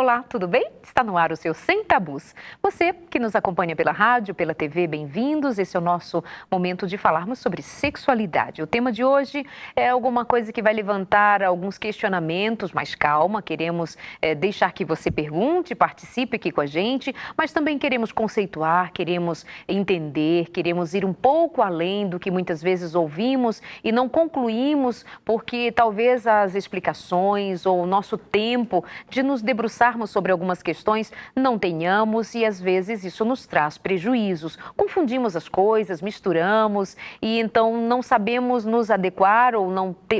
Olá, tudo bem? Está no ar o seu Sem Tabus. Você que nos acompanha pela rádio, pela TV, bem-vindos. Esse é o nosso momento de falarmos sobre sexualidade. O tema de hoje é alguma coisa que vai levantar alguns questionamentos, mas calma, queremos deixar que você pergunte, participe aqui com a gente, mas também queremos conceituar, queremos entender, queremos ir um pouco além do que muitas vezes ouvimos e não concluímos, porque talvez as explicações ou o nosso tempo de nos debruçarmos sobre algumas questões não tenhamos e às vezes isso nos traz prejuízos. Confundimos as coisas, misturamos e então não sabemos nos adequar ou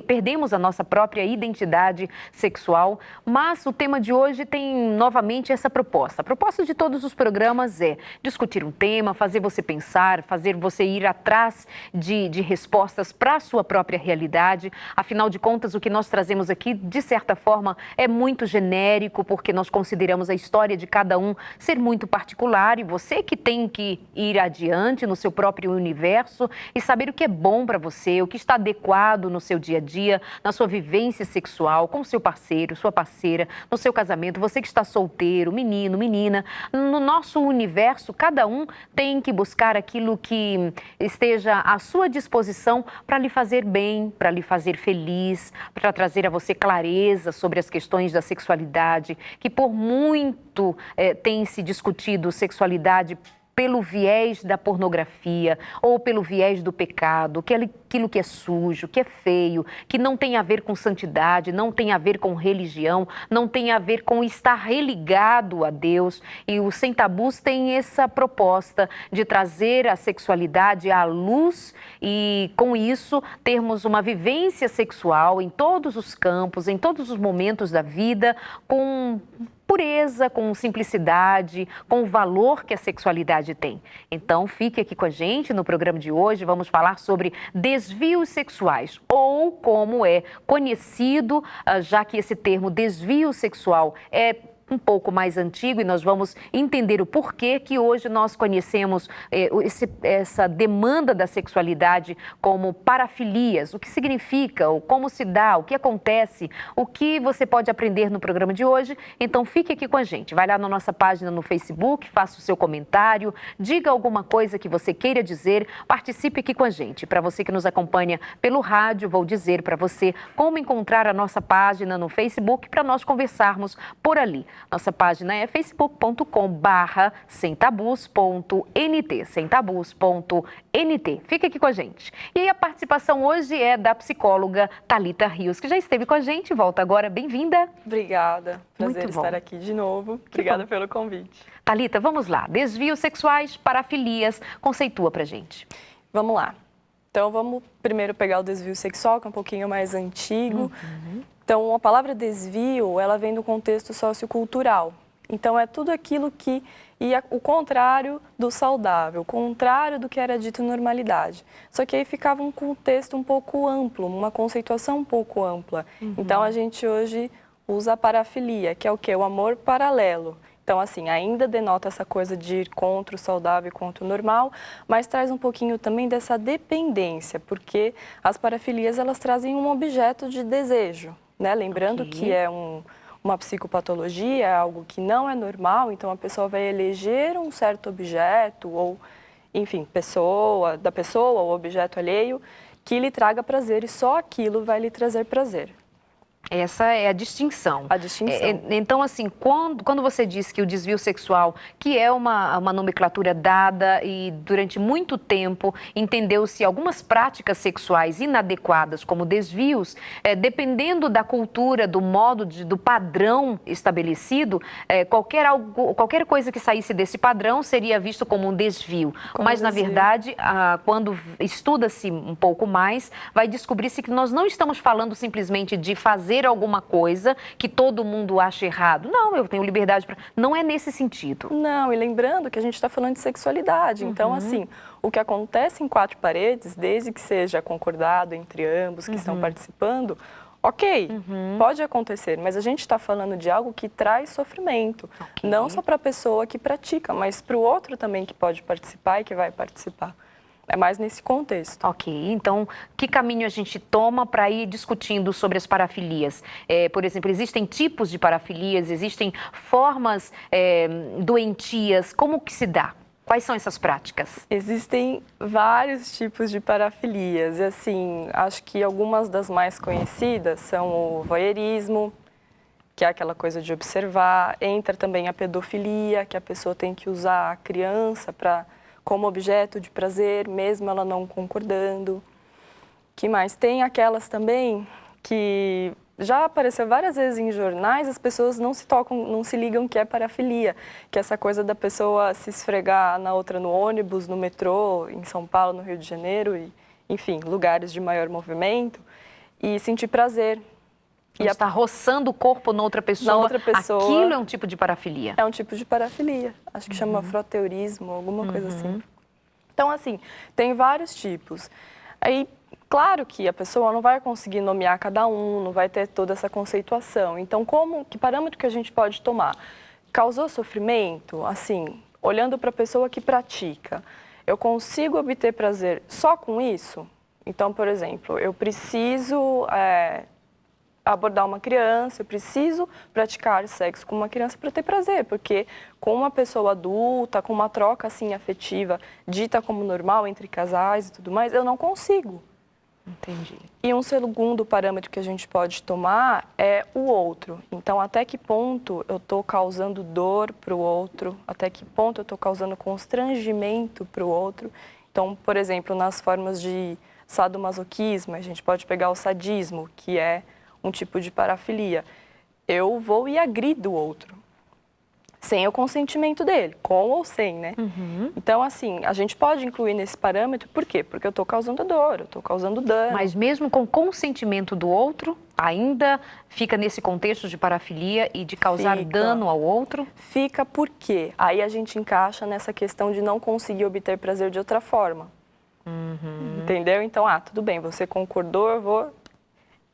perdemos a nossa própria identidade sexual. Mas o tema de hoje tem novamente essa proposta. A proposta de todos os programas é discutir um tema, fazer você pensar, fazer você ir atrás de respostas para a sua própria realidade. Afinal de contas, o que nós trazemos aqui, de certa forma, é muito genérico, porque nós consideramos a história de cada um ser muito particular e você que tem que ir adiante no seu próprio universo e saber o que é bom para você, o que está adequado no seu dia a dia, na sua vivência sexual, com o seu parceiro, sua parceira, no seu casamento, você que está solteiro, menino, menina. No nosso universo, cada um tem que buscar aquilo que esteja à sua disposição para lhe fazer bem, para lhe fazer feliz, para trazer a você clareza sobre as questões da sexualidade, que por muito tem se discutido sexualidade pelo viés da pornografia ou pelo viés do pecado, aquilo que é sujo, que é feio, que não tem a ver com santidade, não tem a ver com religião, não tem a ver com estar religado a Deus. E o Sem Tabus tem essa proposta de trazer a sexualidade à luz e, com isso, termos uma vivência sexual em todos os campos, em todos os momentos da vida, com pureza, com simplicidade, com o valor que a sexualidade tem. Então, fique aqui com a gente no programa de hoje. Vamos falar sobre desvios sexuais, ou como é conhecido, já que esse termo desvio sexual é um pouco mais antigo e nós vamos entender o porquê que hoje nós conhecemos essa demanda da sexualidade como parafilias, o que significa, o como se dá, o que acontece, o que você pode aprender no programa de hoje. Então fique aqui com a gente, vai lá na nossa página no Facebook, faça o seu comentário, diga alguma coisa que você queira dizer, participe aqui com a gente. Para você que nos acompanha pelo rádio, vou dizer para você como encontrar a nossa página no Facebook para nós conversarmos por ali. Nossa página é facebook.com/semtabus.nt, semtabus.nt. Fica aqui com a gente. E aí a participação hoje é da psicóloga Thalita Rios, que já esteve com a gente, volta agora, bem-vinda. Obrigada, prazer estar aqui de novo. Obrigada pelo convite. Thalita, vamos lá, desvios sexuais, parafilias, conceitua pra gente. Vamos lá. Então vamos primeiro pegar o desvio sexual, que é um pouquinho mais antigo. Então, a palavra desvio, ela vem do contexto sociocultural. Então, é tudo aquilo que ia o contrário do saudável, o contrário do que era dito normalidade. Só que aí ficava um contexto um pouco amplo, uma conceituação um pouco ampla. Então, a gente hoje usa a parafilia, que é o quê? O amor paralelo. Então, assim, ainda denota essa coisa de ir contra o saudável e contra o normal, mas traz um pouquinho também dessa dependência, porque as parafilias, elas trazem um objeto de desejo, né? Lembrando que é uma psicopatologia, é algo que não é normal, então a pessoa vai eleger um certo objeto ou, enfim, da pessoa ou objeto alheio que lhe traga prazer e só aquilo vai lhe trazer prazer. Essa é a distinção. A distinção. Então, assim, quando você diz que o desvio sexual, que é uma nomenclatura dada e durante muito tempo entendeu-se algumas práticas sexuais inadequadas como desvios, dependendo da cultura, do modo, do padrão estabelecido, qualquer coisa que saísse desse padrão seria visto como um desvio. Mas, na verdade, quando estuda-se um pouco mais, vai descobrir-se que nós não estamos falando simplesmente de fazer alguma coisa que todo mundo acha errado. Não, eu tenho liberdade para... Não é nesse sentido. Não, e lembrando que a gente está falando de sexualidade. Então, assim, o que acontece em quatro paredes, desde que seja concordado entre ambos que estão participando, ok, pode acontecer, mas a gente está falando de algo que traz sofrimento. Não só para a pessoa que pratica, mas para o outro também que pode participar e que vai participar. É mais nesse contexto. Ok, então que caminho a gente toma para ir discutindo sobre as parafilias? Por exemplo, existem tipos de parafilias, existem formas doentias, como que se dá? Quais são essas práticas? Existem vários tipos de parafilias, e assim, acho que algumas das mais conhecidas são o voyeurismo, que é aquela coisa de observar, entra também a pedofilia, que a pessoa tem que usar a criança como objeto de prazer, mesmo ela não concordando. Que mais? Tem aquelas também que já apareceu várias vezes em jornais, as pessoas não se tocam, não se ligam que é parafilia, que é essa coisa da pessoa se esfregar na outra no ônibus, no metrô, em São Paulo, no Rio de Janeiro, e, enfim, lugares de maior movimento, e sentir prazer. E está roçando o corpo na outra pessoa, aquilo é um tipo de parafilia? É um tipo de parafilia, acho que chama froteurismo, alguma coisa assim. Então, assim, tem vários tipos. Aí, claro que a pessoa não vai conseguir nomear cada um, não vai ter toda essa conceituação. Então, que parâmetro que a gente pode tomar? Causou sofrimento? Assim, olhando para a pessoa que pratica, eu consigo obter prazer só com isso? Então, por exemplo, eu preciso abordar uma criança, eu preciso praticar sexo com uma criança para ter prazer, porque com uma pessoa adulta, com uma troca assim afetiva, dita como normal entre casais e tudo mais, eu não consigo. Entendi. E um segundo parâmetro que a gente pode tomar é o outro. Então, até que ponto eu estou causando dor para o outro, até que ponto eu estou causando constrangimento para o outro. Então, por exemplo, nas formas de sadomasoquismo, a gente pode pegar o sadismo, que é um tipo de parafilia. Eu vou e agrido o outro, sem o consentimento dele, com ou sem, né? Então, assim, a gente pode incluir nesse parâmetro, por quê? Porque eu estou causando dor, eu estou causando dano. Mas mesmo com consentimento do outro, ainda fica nesse contexto de parafilia e de causar dano ao outro? Fica porque aí a gente encaixa nessa questão de não conseguir obter prazer de outra forma. Entendeu? Então, tudo bem, você concordou, eu vou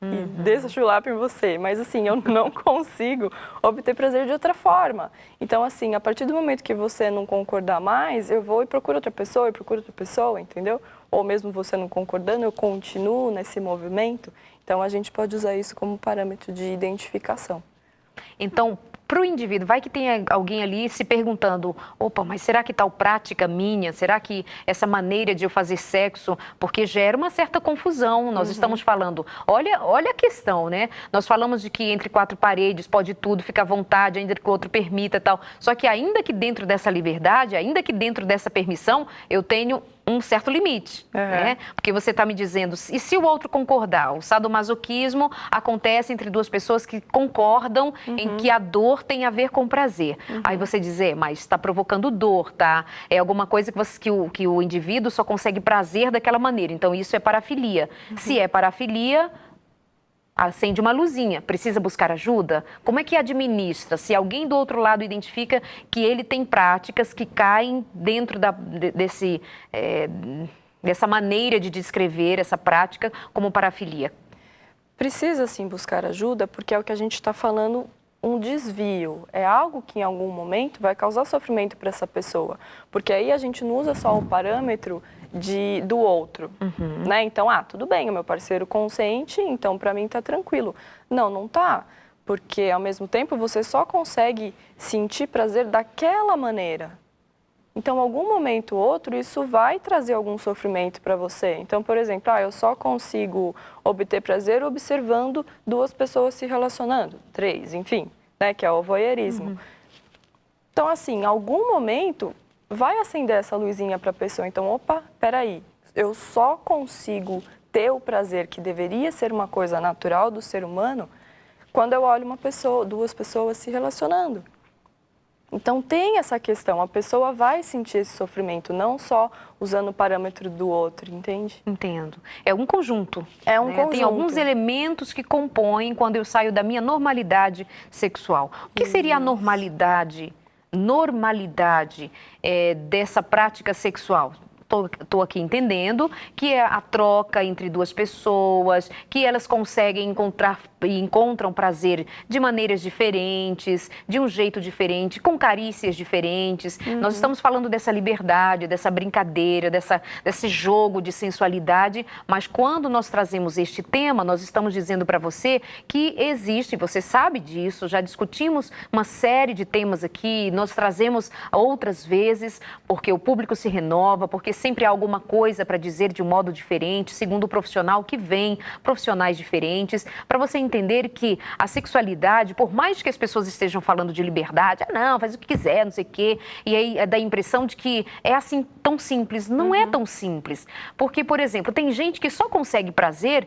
e desço o chulapa em você, mas assim, eu não consigo obter prazer de outra forma. Então, assim, a partir do momento que você não concordar mais, eu vou e procuro outra pessoa, entendeu? Ou mesmo você não concordando, eu continuo nesse movimento. Então, a gente pode usar isso como parâmetro de identificação. Então, para o indivíduo, vai que tem alguém ali se perguntando, opa, mas será que tal prática minha, será que essa maneira de eu fazer sexo, porque gera uma certa confusão, nós estamos falando, olha a questão, né? Nós falamos de que entre quatro paredes pode tudo, fica à vontade, ainda que o outro permita tal, só que ainda que dentro dessa liberdade, ainda que dentro dessa permissão, eu tenho um certo limite, né? Porque você está me dizendo, e se o outro concordar? O sadomasoquismo acontece entre duas pessoas que concordam em que a dor tem a ver com prazer. Aí você diz, mas está provocando dor, tá? É alguma coisa que o indivíduo só consegue prazer daquela maneira. Então, isso é parafilia. Se é parafilia, acende uma luzinha, precisa buscar ajuda? Como é que administra? Se alguém do outro lado identifica que ele tem práticas que caem dentro dessa maneira de descrever essa prática como parafilia? Precisa sim buscar ajuda, porque é o que a gente está falando, um desvio. É algo que em algum momento vai causar sofrimento para essa pessoa. Porque aí a gente não usa só o parâmetro do outro, né? Então, tudo bem, o meu parceiro consente, então para mim tá tranquilo. Não tá, porque ao mesmo tempo você só consegue sentir prazer daquela maneira. Então, em algum momento ou outro, isso vai trazer algum sofrimento para você. Então, por exemplo, eu só consigo obter prazer observando duas pessoas se relacionando, 3, enfim, né, que é o voyeurismo. Então, assim, em algum momento vai acender essa luzinha para a pessoa. Então, opa, peraí, eu só consigo ter o prazer que deveria ser uma coisa natural do ser humano quando eu olho duas pessoas se relacionando. Então, tem essa questão, a pessoa vai sentir esse sofrimento, não só usando o parâmetro do outro, entende? Entendo. É um conjunto. É um conjunto. Tem alguns elementos que compõem quando eu saio da minha normalidade sexual. O que seria a normalidade dessa prática sexual? estou aqui entendendo que é a troca entre duas pessoas, que elas conseguem encontram prazer de maneiras diferentes, de um jeito diferente, com carícias diferentes. Nós estamos falando dessa liberdade, dessa brincadeira, desse jogo de sensualidade, mas quando nós trazemos este tema, nós estamos dizendo para você que existe, você sabe disso, já discutimos uma série de temas aqui, nós trazemos outras vezes, porque o público se renova, porque sempre há alguma coisa para dizer de um modo diferente, segundo o profissional que vem, profissionais diferentes, para você entender que a sexualidade, por mais que as pessoas estejam falando de liberdade, não, faz o que quiser, não sei o quê, e aí dá a impressão de que é assim tão simples. Não é tão simples, porque, por exemplo, tem gente que só consegue prazer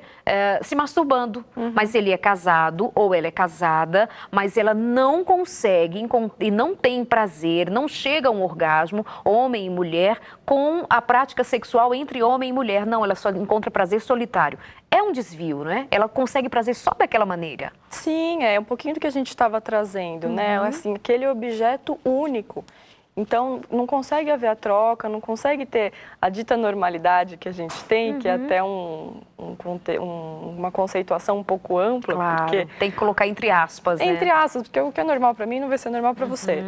se masturbando, mas ele é casado ou ela é casada, mas ela não consegue e não tem prazer, não chega a um orgasmo, homem e mulher, com a prática sexual entre homem e mulher. Não, ela só encontra prazer solitário. É um desvio, não é? Ela consegue prazer só daquela maneira. Sim, é um pouquinho do que a gente estava trazendo, né? Assim, aquele objeto único. Então, não consegue haver a troca, não consegue ter a dita normalidade que a gente tem, que é até uma conceituação um pouco ampla. Claro, porque tem que colocar entre aspas, né? Entre aspas, porque o que é normal para mim não vai ser normal para você,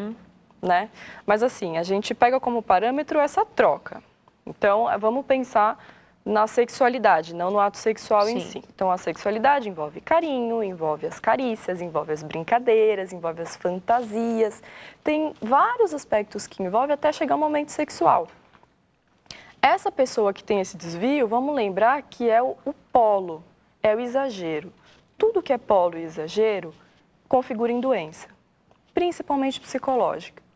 né? Mas assim, a gente pega como parâmetro essa troca. Então, vamos pensar na sexualidade, não no ato sexual em si. Então, a sexualidade envolve carinho, envolve as carícias, envolve as brincadeiras, envolve as fantasias. Tem vários aspectos que envolve até chegar ao momento sexual. Essa pessoa que tem esse desvio, vamos lembrar que é o polo, é o exagero. Tudo que é polo e exagero configura em doença, principalmente psicológica.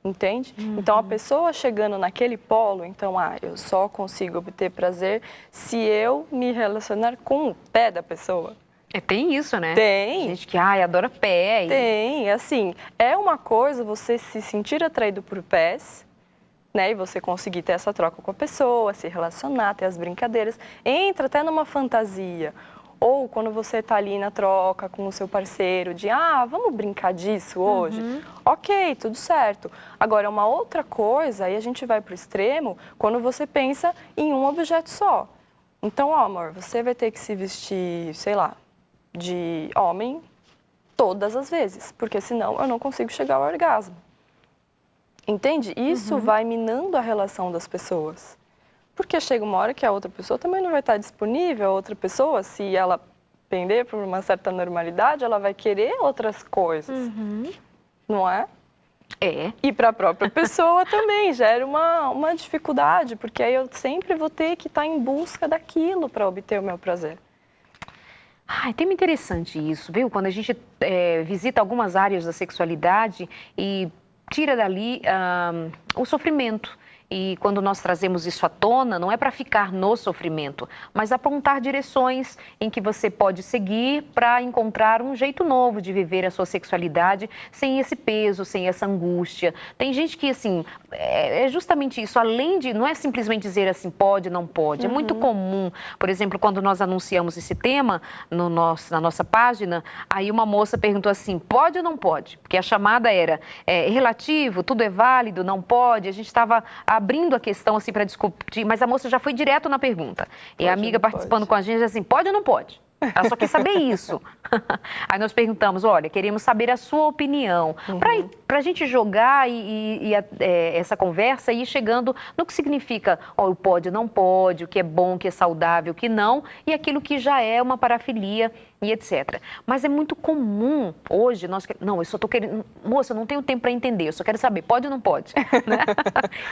Entende? Então, a pessoa chegando naquele polo, então, eu só consigo obter prazer se eu me relacionar com o pé da pessoa. Tem isso, né? Tem. Gente que, adora pé. Tem, assim, é uma coisa você se sentir atraído por pés, né? E você conseguir ter essa troca com a pessoa, se relacionar, ter as brincadeiras. Entra até numa fantasia. Ou quando você está ali na troca com o seu parceiro, de, vamos brincar disso hoje? Ok, tudo certo. Agora, uma outra coisa, aí a gente vai para o extremo, quando você pensa em um objeto só. Então, amor, você vai ter que se vestir, sei lá, de homem todas as vezes, porque senão eu não consigo chegar ao orgasmo. Entende? Isso vai minando a relação das pessoas. Porque chega uma hora que a outra pessoa também não vai estar disponível, a outra pessoa, se ela pender por uma certa normalidade, ela vai querer outras coisas, não é? É. E para a própria pessoa também gera uma dificuldade, porque aí eu sempre vou ter que estar em busca daquilo para obter o meu prazer. Tema interessante isso, viu? Quando a gente visita algumas áreas da sexualidade e tira dali o sofrimento. E quando nós trazemos isso à tona, não é para ficar no sofrimento, mas apontar direções em que você pode seguir para encontrar um jeito novo de viver a sua sexualidade sem esse peso, sem essa angústia. Tem gente que, assim, é justamente isso, além de, não é simplesmente dizer assim, pode, não pode. É muito comum, por exemplo, quando nós anunciamos esse tema na nossa página, aí uma moça perguntou assim, pode ou não pode? Porque a chamada era relativo, tudo é válido, não pode, a gente estava abrindo a questão assim para discutir, mas a moça já foi direto na pergunta. E a amiga participando com a gente assim, pode ou não pode? Ela só quer saber isso. Aí nós perguntamos, olha, queremos saber a sua opinião, para a gente jogar essa conversa e ir chegando no que significa o pode, não pode, o que é bom, o que é saudável, o que não, e aquilo que já é uma parafilia e etc. Mas é muito comum hoje, não, eu só estou querendo, moça, eu não tenho tempo para entender, eu só quero saber, pode ou não pode? Né?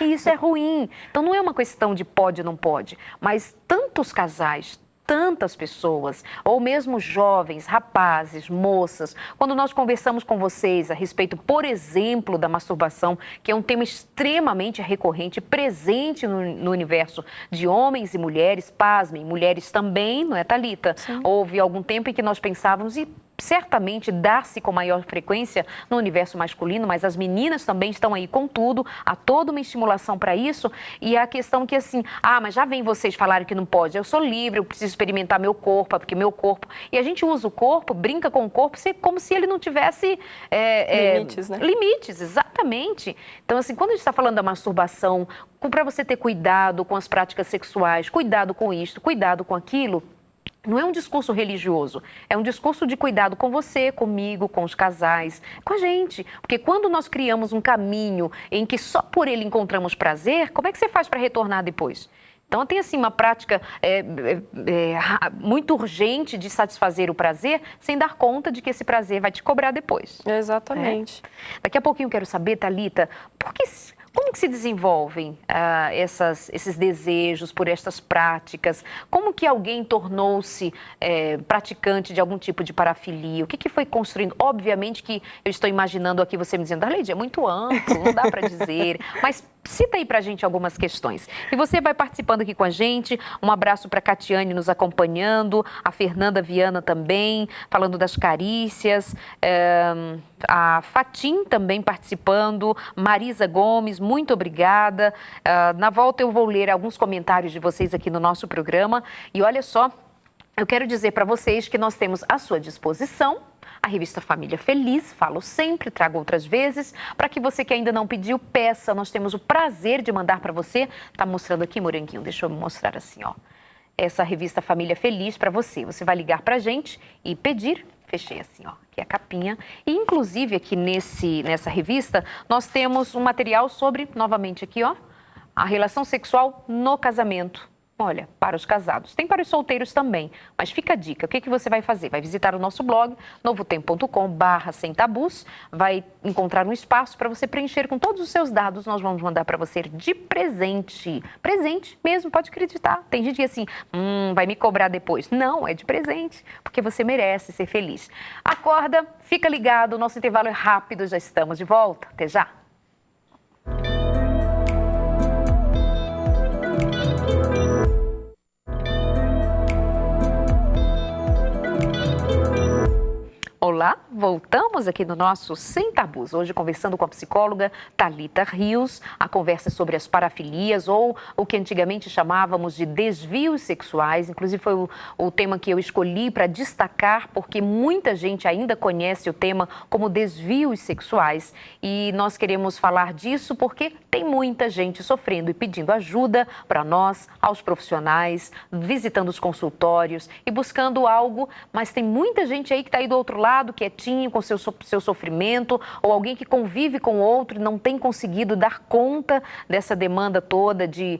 E isso é ruim. Então não é uma questão de pode ou não pode, mas tantos casais, tantas pessoas, ou mesmo jovens, rapazes, moças, quando nós conversamos com vocês a respeito, por exemplo, da masturbação, que é um tema extremamente recorrente, presente no universo de homens e mulheres, pasmem, mulheres também, não é, Thalita? Sim. Houve algum tempo em que nós pensávamos, e certamente dá-se com maior frequência no universo masculino, mas as meninas também estão aí com tudo, há toda uma estimulação para isso, e a questão que assim, mas já vem vocês falarem que não pode, eu sou livre, eu preciso experimentar meu corpo, porque meu corpo... E a gente usa o corpo, brinca com o corpo, como se ele não tivesse... limites, né? Limites, exatamente. Então, assim, quando a gente está falando da masturbação, para você ter cuidado com as práticas sexuais, cuidado com isto, cuidado com aquilo... Não é um discurso religioso, é um discurso de cuidado com você, comigo, com os casais, com a gente. Porque quando nós criamos um caminho em que só por ele encontramos prazer, como é que você faz para retornar depois? Então, tem assim uma prática muito urgente de satisfazer o prazer, sem dar conta de que esse prazer vai te cobrar depois. Exatamente. Daqui a pouquinho eu quero saber, Thalita, como que se desenvolvem esses desejos por estas práticas? Como que alguém tornou-se praticante de algum tipo de parafilia? O que foi construindo? Obviamente que eu estou imaginando aqui você me dizendo, Arleide, é muito amplo, não dá para dizer, mas cita aí pra gente algumas questões. E você vai participando aqui com a gente. Um abraço para a Catiane nos acompanhando, a Fernanda Viana também, falando das carícias, a Fatim também participando, Marisa Gomes, muito obrigada. Na volta eu vou ler alguns comentários de vocês aqui no nosso programa. E olha só, eu quero dizer para vocês que nós temos à sua disposição a revista Família Feliz, falo sempre, trago outras vezes, para que você que ainda não pediu, peça. Nós temos o prazer de mandar para você. Tá mostrando aqui, Moranguinho, deixa eu mostrar assim, ó. Essa revista Família Feliz para você. Você vai ligar para a gente e pedir. Fechei assim, ó, aqui é a capinha. E, inclusive, aqui nessa revista, nós temos um material sobre, novamente aqui, ó, a relação sexual no casamento. Olha, para os casados. Tem para os solteiros também, mas fica a dica. O que você vai fazer? Vai visitar o nosso blog, novotempo.com/semtabus, vai encontrar um espaço para você preencher com todos os seus dados. Nós vamos mandar para você de presente. Presente mesmo, pode acreditar. Tem gente que assim, vai me cobrar depois. Não, é de presente, porque você merece ser feliz. Acorda, fica ligado, o nosso intervalo é rápido, já estamos de volta. Até já. Olá, voltamos aqui no nosso Sem Tabus, hoje conversando com a psicóloga Thalita Rios. A conversa é sobre as parafilias ou o que antigamente chamávamos de desvios sexuais. Inclusive foi o tema que eu escolhi para destacar, porque muita gente ainda conhece o tema como desvios sexuais. E nós queremos falar disso porque tem muita gente sofrendo e pedindo ajuda para nós, aos profissionais, visitando os consultórios e buscando algo, mas tem muita gente aí que está aí do outro lado, quietinho com seu sofrimento, ou alguém que convive com outro e não tem conseguido dar conta dessa demanda toda de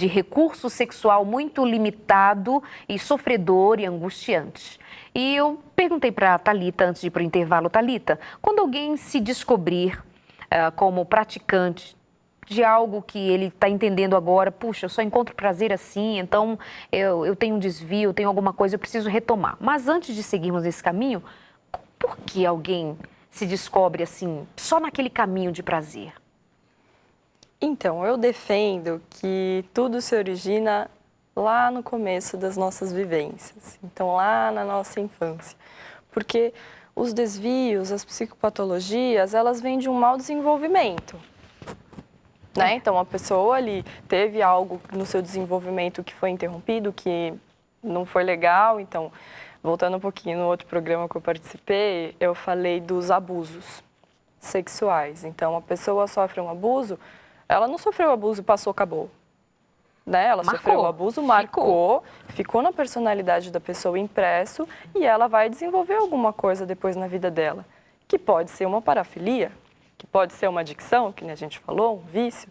recurso sexual muito limitado e sofredor e angustiante. E eu perguntei para a Thalita, antes de ir para o intervalo, Thalita, quando alguém se descobrir como praticante de algo que ele está entendendo agora, puxa, eu só encontro prazer assim, então eu tenho um desvio, eu tenho alguma coisa, eu preciso retomar. Mas antes de seguirmos esse caminho, por que alguém se descobre assim, só naquele caminho de prazer? Então, eu defendo que tudo se origina lá no começo das nossas vivências. Então, lá na nossa infância. Porque os desvios, as psicopatologias, elas vêm de um mau desenvolvimento. Né? Então, a pessoa ali teve algo no seu desenvolvimento que foi interrompido, que não foi legal. Então, voltando um pouquinho no outro programa que eu participei, eu falei dos abusos sexuais. Então, a pessoa sofre um abuso, ela não sofreu abuso, passou, acabou. Né? Ela sofreu o abuso, marcou, ficou na personalidade da pessoa impresso e ela vai desenvolver alguma coisa depois na vida dela, que pode ser uma parafilia, que pode ser uma adicção, que a gente falou, um vício,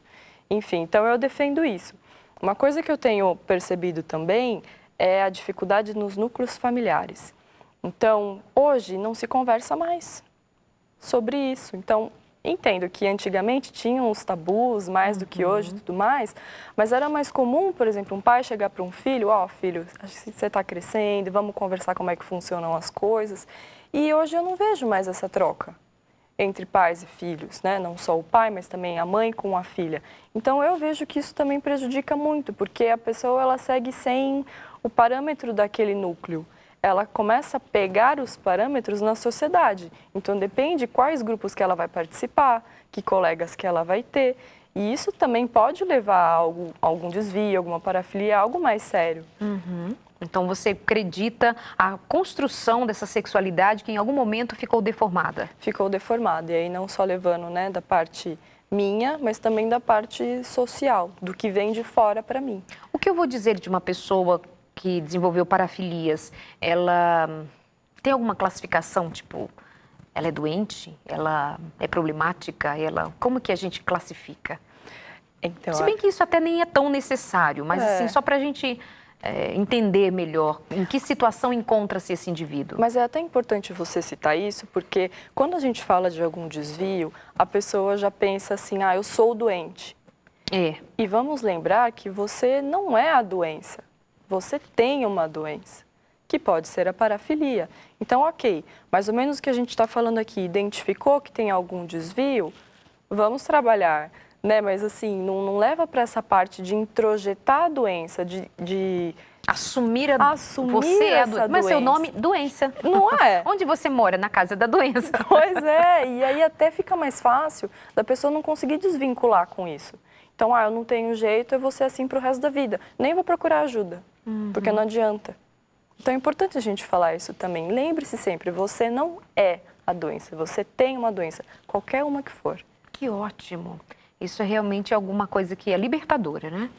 enfim, então eu defendo isso. Uma coisa que eu tenho percebido também é a dificuldade nos núcleos familiares. Então, hoje não se conversa mais sobre isso. Então, entendo que antigamente tinham os tabus mais do que hoje e tudo mais, mas era mais comum, por exemplo, um pai chegar para um filho, filho, acho que você está crescendo, vamos conversar como é que funcionam as coisas. E hoje eu não vejo mais essa troca entre pais e filhos, né? Não só o pai, mas também a mãe com a filha. Então, eu vejo que isso também prejudica muito, porque a pessoa ela segue sem o parâmetro daquele núcleo. ela começa a pegar os parâmetros na sociedade. Então, depende quais grupos que ela vai participar, que colegas que ela vai ter. E isso também pode levar a algum desvio, alguma parafilia, algo mais sério. Então, você acredita a construção dessa sexualidade que em algum momento ficou deformada? Ficou deformada. E aí não só levando, né, da parte minha, mas também da parte social, do que vem de fora para mim. O que eu vou dizer de uma pessoa que desenvolveu parafilias? Ela tem alguma classificação, tipo, ela é doente? Ela é problemática? Como que a gente classifica? Então, Se bem que isso até nem é tão necessário, mas assim, só para a gente entender melhor em que situação encontra-se esse indivíduo. Mas é até importante você citar isso, porque quando a gente fala de algum desvio, a pessoa já pensa assim, eu sou doente. E vamos lembrar que você não é a doença, você tem uma doença, que pode ser a parafilia. Então, ok, mais ou menos o que a gente está falando aqui, identificou que tem algum desvio, vamos trabalhar, né? Mas assim, não leva para essa parte de introjetar a doença, de assumir você é a doença. Mas seu nome, doença. Não é? Onde você mora? Na casa da doença. Pois é, e aí até fica mais fácil da pessoa não conseguir desvincular com isso. Então, eu não tenho jeito, eu vou ser assim pro resto da vida. Nem vou procurar ajuda, porque não adianta. Então, é importante a gente falar isso também. Lembre-se sempre, você não é a doença, você tem uma doença, qualquer uma que for. Que ótimo. Isso é realmente alguma coisa que é libertadora, né?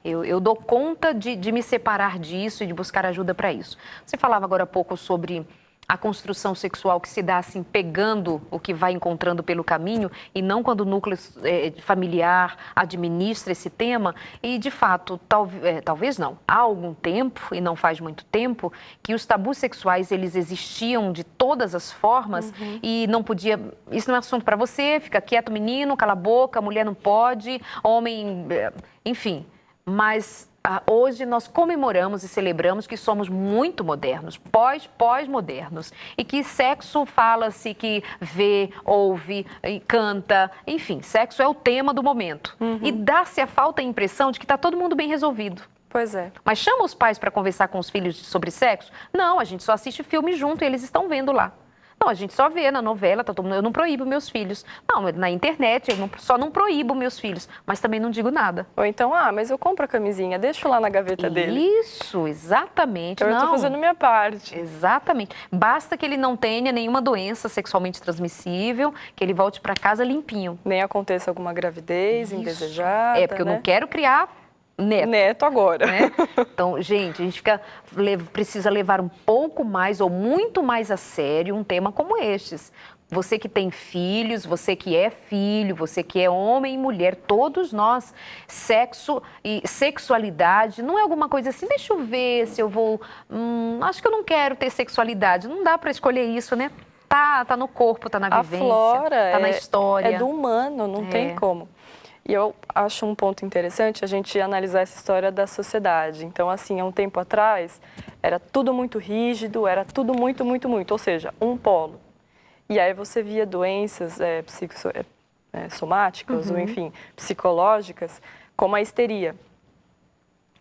Eu dou conta de me separar disso e de buscar ajuda para isso. Você falava agora há pouco sobre a construção sexual que se dá assim, pegando o que vai encontrando pelo caminho e não quando o núcleo familiar administra esse tema. E, de fato, talvez não. Há algum tempo, e não faz muito tempo, que os tabus sexuais, eles existiam de todas as formas e não podia... Isso não é assunto para você, fica quieto, menino, cala a boca, mulher não pode, homem... Enfim, mas... Hoje nós comemoramos e celebramos que somos muito modernos, pós-modernos, e que sexo fala-se que vê, ouve, e canta, enfim, sexo é o tema do momento. E dá-se a falta a impressão de que está todo mundo bem resolvido. Pois é. Mas chama os pais para conversar com os filhos sobre sexo? Não, a gente só assiste filme junto e eles estão vendo lá. Não, a gente só vê na novela, eu não proíbo meus filhos. Não, na internet eu só não proíbo meus filhos, mas também não digo nada. Ou então, mas eu compro a camisinha, deixo lá na gaveta dele. Isso, exatamente. Então eu estou fazendo minha parte. Exatamente. Basta que ele não tenha nenhuma doença sexualmente transmissível, que ele volte para casa limpinho. Nem aconteça alguma gravidez indesejada. Porque eu não quero criar neto agora. Né? Então, gente, a gente precisa levar um pouco mais ou muito mais a sério um tema como estes. Você que tem filhos, você que é filho, você que é homem e mulher, todos nós, sexo e sexualidade não é alguma coisa assim, deixa eu ver se eu vou... acho que eu não quero ter sexualidade. Não dá para escolher isso, né? Tá no corpo, tá na vivência, tá na história. É do humano, não tem como. E eu acho um ponto interessante a gente analisar essa história da sociedade. Então, assim, há um tempo atrás, era tudo muito rígido, era tudo muito, muito, muito. Ou seja, um polo. E aí você via doenças somáticas, ou enfim, psicológicas, como a histeria.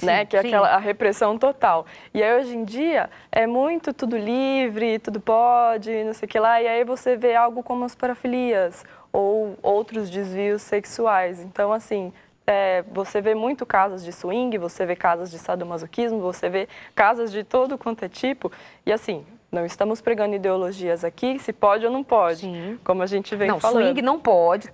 Né? Que é a repressão total. E aí, hoje em dia, é muito tudo livre, tudo pode, não sei o que lá. E aí você vê algo como as parafilias ou outros desvios sexuais. Então, assim, você vê muito casos de swing, você vê casos de sadomasoquismo, você vê casos de todo quanto é tipo. E, assim, não estamos pregando ideologias aqui, se pode ou não pode, como a gente vem falando. Não, swing não pode,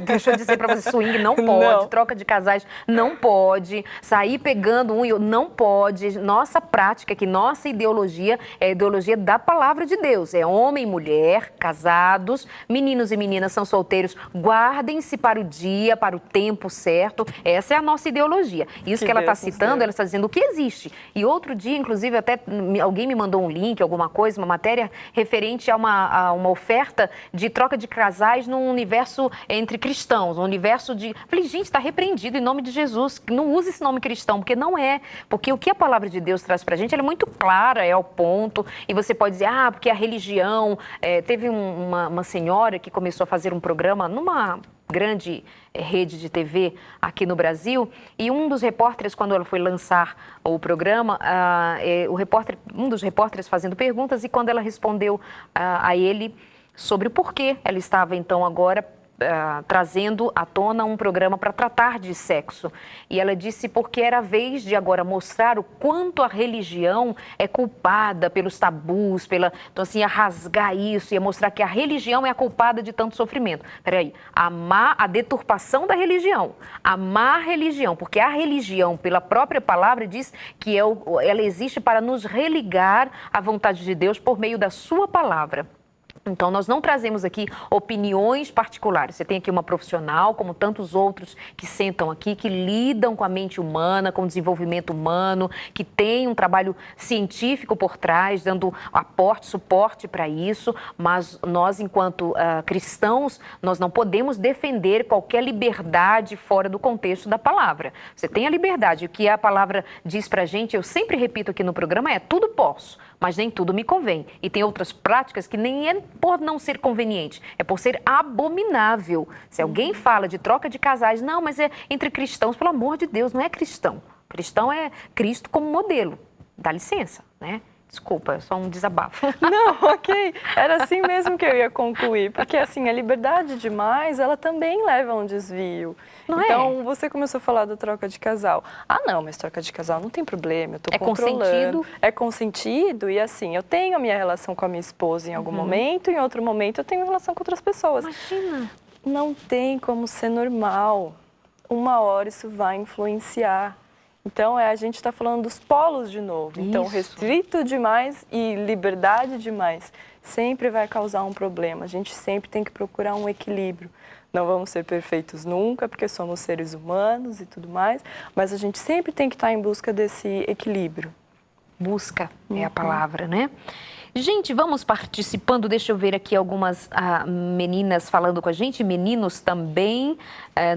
deixa eu dizer para você, swing não pode, troca de casais não pode, sair pegando um e outro não pode. Nossa prática aqui, nossa ideologia é a ideologia da palavra de Deus. É homem e mulher, casados, meninos e meninas são solteiros, guardem-se para o dia, para o tempo certo. Essa é a nossa ideologia. Isso que ela está citando, ela está dizendo o que existe. E outro dia, inclusive, até alguém me mandou um link, alguma coisa, uma matéria referente a uma oferta de troca de casais num universo entre cristãos, um universo de... Falei, gente, está repreendido em nome de Jesus, não use esse nome cristão, porque não é. Porque o que a palavra de Deus traz pra gente, ela é muito clara, é ao ponto, e você pode dizer, porque a religião... teve uma senhora que começou a fazer um programa numa grande rede de TV aqui no Brasil, e um dos repórteres, quando ela foi lançar o programa, um dos repórteres fazendo perguntas, e quando ela respondeu a ele sobre o porquê ela estava então agora trazendo à tona um programa para tratar de sexo. E ela disse porque era a vez de agora mostrar o quanto a religião é culpada pelos tabus, então assim, ia rasgar isso, ia mostrar que a religião é a culpada de tanto sofrimento. Peraí, amar a deturpação da religião, amar a religião, porque a religião, pela própria palavra, diz que ela existe para nos religar à vontade de Deus por meio da sua palavra. Então, nós não trazemos aqui opiniões particulares. Você tem aqui uma profissional, como tantos outros que sentam aqui, que lidam com a mente humana, com o desenvolvimento humano, que tem um trabalho científico por trás, dando aporte, suporte para isso. Mas nós, enquanto cristãos, nós não podemos defender qualquer liberdade fora do contexto da palavra. Você tem a liberdade. O que a palavra diz para a gente, eu sempre repito aqui no programa, é tudo posso, mas nem tudo me convém. E tem outras práticas que nem é por não ser conveniente, é por ser abominável. Se alguém fala de troca de casais, não, mas é entre cristãos, pelo amor de Deus, não é cristão. Cristão é Cristo como modelo. Dá licença, né? Desculpa, é só um desabafo. Não, ok. Era assim mesmo que eu ia concluir. Porque, assim, a liberdade demais, ela também leva a um desvio. Não então, você começou a falar da troca de casal. Ah, não, mas troca de casal não tem problema, eu tô controlando. Consentido? É consentido e, assim, eu tenho a minha relação com a minha esposa em algum momento, em outro momento eu tenho relação com outras pessoas. Imagina. Não tem como ser normal. Uma hora isso vai influenciar. Então, a gente está falando dos polos de novo. Então, Isso. restrito demais e liberdade demais sempre vai causar um problema. A gente sempre tem que procurar um equilíbrio. Não vamos ser perfeitos nunca, porque somos seres humanos e tudo mais, mas a gente sempre tem que estar em busca desse equilíbrio. Busca é a palavra, né? Gente, vamos participando. Deixa eu ver aqui algumas meninas falando com a gente, meninos também.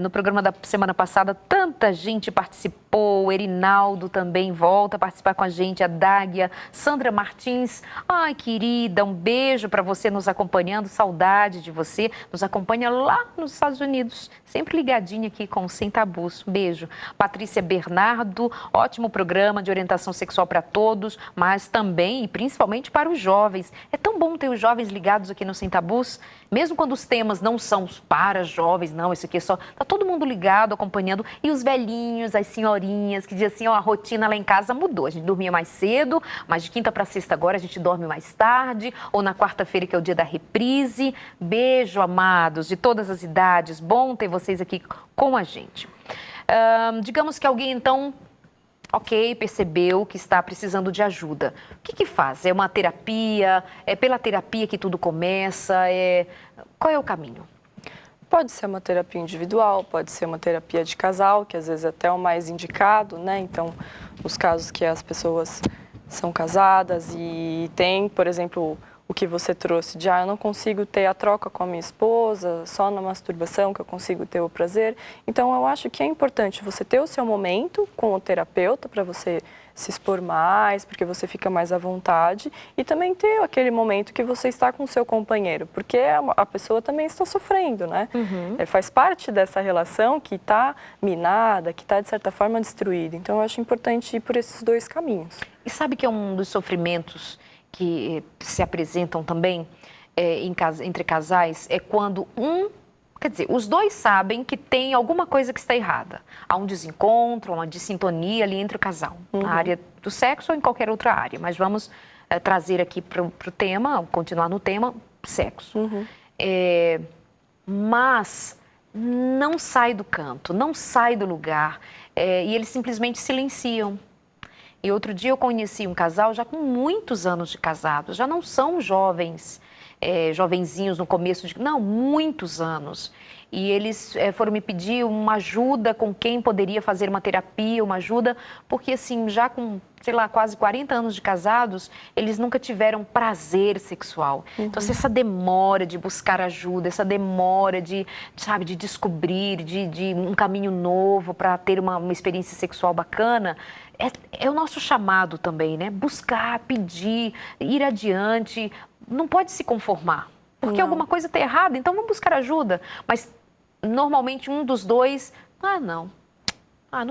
No programa da semana passada, tanta gente participou. O Erinaldo também volta a participar com a gente. A Dáguia, Sandra Martins. Ai, querida, um beijo para você nos acompanhando. Saudade de você. Nos acompanha lá nos Estados Unidos. Sempre ligadinha aqui com o Sem Tabus. Beijo. Patrícia Bernardo, ótimo programa de orientação sexual para todos, mas também e principalmente para os jovens. É tão bom ter os jovens ligados aqui no Sem Tabus, mesmo quando os temas não são para jovens, não, isso aqui é só... Tá todo mundo ligado, acompanhando. E os velhinhos, as senhorinhas, que dizem assim, ó, a rotina lá em casa mudou. A gente dormia mais cedo, mas de quinta para sexta agora a gente dorme mais tarde, ou na quarta-feira que é o dia da reprise. Beijo, amados, de todas as idades. Bom ter vocês aqui com a gente. Digamos que alguém, então... Ok, percebeu que está precisando de ajuda. O que faz? É uma terapia? É pela terapia que tudo começa? Qual é o caminho? Pode ser uma terapia individual, pode ser uma terapia de casal, que às vezes é até o mais indicado, né? Então, os casos que as pessoas são casadas e tem, por exemplo, o que você trouxe de eu não consigo ter a troca com a minha esposa, só na masturbação que eu consigo ter o prazer. Então, eu acho que é importante você ter o seu momento com o terapeuta para você se expor mais, porque você fica mais à vontade, e também ter aquele momento que você está com o seu companheiro, porque a pessoa também está sofrendo, né? Faz parte dessa relação que está minada, que está, de certa forma, destruída. Então, eu acho importante ir por esses dois caminhos. E sabe que é um dos sofrimentos que se apresentam também entre casais, é quando quer dizer, os dois sabem que tem alguma coisa que está errada. Há um desencontro, uma dissintonia ali entre o casal, na área do sexo ou em qualquer outra área. Mas vamos trazer aqui para o tema, continuar no tema, sexo. Mas não sai do canto, não sai do lugar, e eles simplesmente silenciam. E outro dia eu conheci um casal já com muitos anos de casado, já não são jovens, jovenzinhos no começo de... Não, muitos anos. E eles foram me pedir uma ajuda com quem poderia fazer uma terapia, uma ajuda, porque assim, já com, sei lá, quase 40 anos de casados, eles nunca tiveram prazer sexual. Então, essa demora de buscar ajuda, essa demora de, sabe, de descobrir, de um caminho novo para ter uma experiência sexual bacana, é o nosso chamado também, né? Buscar, pedir, ir adiante, não pode se conformar, porque alguma coisa está errada, então vamos buscar ajuda. Mas normalmente um dos dois, não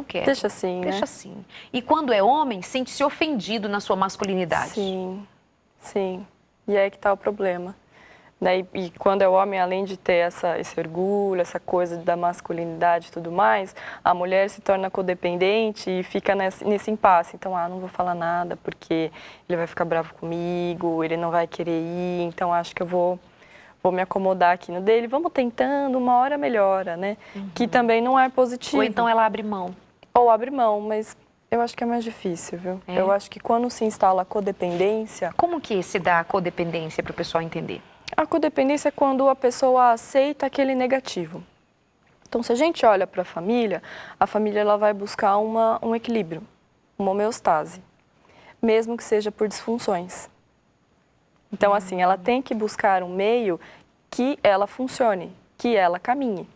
quero. Deixa assim, né? Deixa assim. E quando é homem, sente-se ofendido na sua masculinidade. Sim, sim. E é aí que está o problema. Né? E quando é homem, além de ter esse orgulho, essa coisa da masculinidade e tudo mais, a mulher se torna codependente e fica nesse impasse. Então, não vou falar nada porque ele vai ficar bravo comigo, ele não vai querer ir, então acho que eu vou me acomodar aqui no dele. Vamos tentando, uma hora melhora, né? Que também não é positivo. Ou então ela abre mão. Ou abre mão, mas eu acho que é mais difícil, viu? Eu acho que quando se instala a codependência... Como que se dá a codependência para o pessoal entender? A codependência é quando a pessoa aceita aquele negativo. Então, se a gente olha para a família ela vai buscar um equilíbrio, uma homeostase, mesmo que seja por disfunções. Então, assim, ela tem que buscar um meio que ela funcione, que ela caminhe.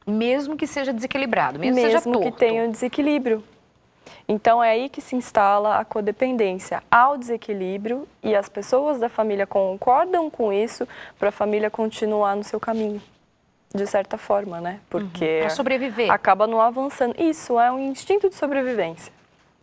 Mesmo que seja desequilibrado, mesmo que seja torto. Mesmo que tenha um desequilíbrio. Então, é aí que se instala a codependência, ao desequilíbrio, e as pessoas da família concordam com isso para a família continuar no seu caminho, de certa forma, né? Porque para sobreviver. Acaba não avançando. Isso é um instinto de sobrevivência